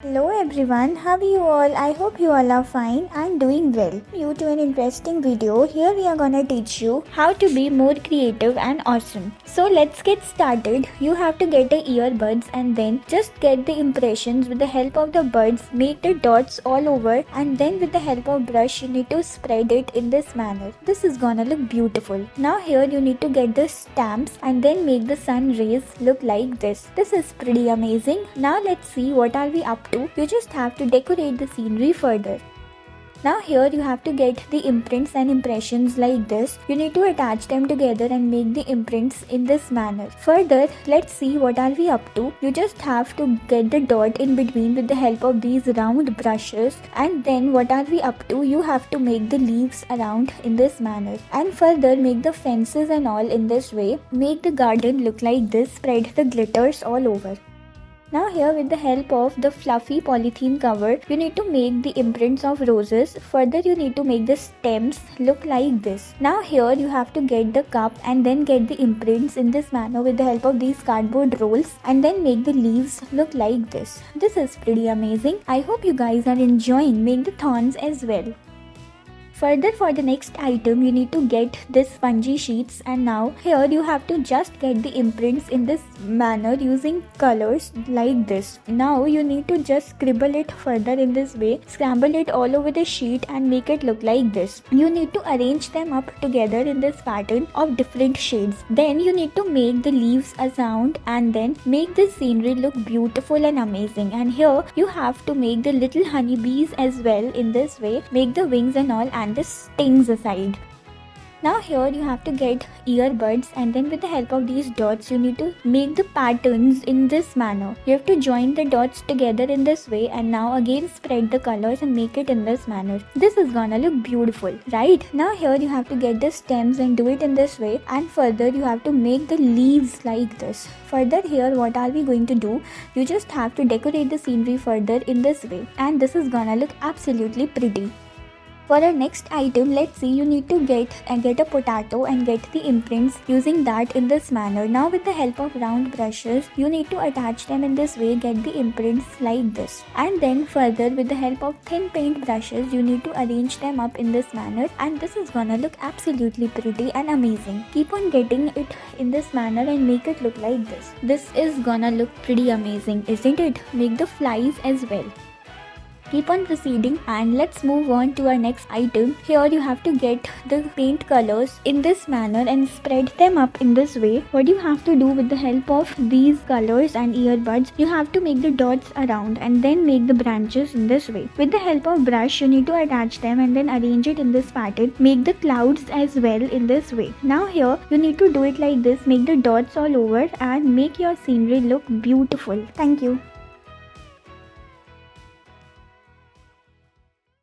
Hello everyone, how are you all? I hope you all are fine and doing well. You to an interesting video. Here we are gonna teach you how to be more creative and awesome. So let's get started. You have to get the earbuds and then just get the impressions with the help of the buds. Make the dots all over and then with the help of brush you need to spread it in this manner. This is gonna look beautiful. Now here you need to get the stamps and then make the sun rays look like this. This is pretty amazing. Now let's see what are we up to. You just have to decorate the scenery further. Now here you have to get the imprints and impressions like this. You need to attach them together and make the imprints in this manner. Further, let's see what are we up to. You just have to get the dot in between with the help of these round brushes, and then what are we up to? You have to make the leaves around in this manner, and further make the fences and all in this way. Make the garden look like this. Spread the glitters all over. Now here with the help of the fluffy polythene cover, you need to make the imprints of roses. Further you need to make the stems look like this. Now here you have to get the cup and then get the imprints in this manner with the help of these cardboard rolls, and then make the leaves look like this. This is pretty amazing. I hope you guys are enjoying. Make the thorns as well. Further, for the next item, you need to get this spongy sheets, and now here you have to just get the imprints in this manner using colors like this. Now you need to just scribble it further in this way, scramble it all over the sheet and make it look like this. You need to arrange them up together in this pattern of different shades. Then you need to make the leaves around and then make the scenery look beautiful and amazing. And here you have to make the little honeybees as well in this way. Make the wings and all and the stings aside. Now here you have to get earbuds, and then with the help of these dots you need to make the patterns in this manner. You have to join the dots together in this way, and now again spread the colors and make it in this manner. This is gonna look beautiful, right? Now here you have to get the stems and do it in this way, and further you have to make the leaves like this. Further here what are we going to do? You just have to decorate the scenery further in this way, and this is gonna look absolutely pretty. For our next item, let's see, you need to get a potato and get the imprints using that in this manner. Now with the help of round brushes, you need to attach them in this way, get the imprints like this. And then further with the help of thin paint brushes, you need to arrange them up in this manner, and this is gonna look absolutely pretty and amazing. Keep on getting it in this manner and make it look like this. This is gonna look pretty amazing, isn't it? Make the flies as well. Keep on proceeding, and let's move on to our next item. Here you have to get the paint colors in this manner and spread them up in this way. What you have to do with the help of these colors and earbuds, you have to make the dots around and then make the branches in this way. With the help of brush, you need to attach them and then arrange it in this pattern. Make the clouds as well in this way. Now here you need to do it like this. Make the dots all over and make your scenery look beautiful. Thank you.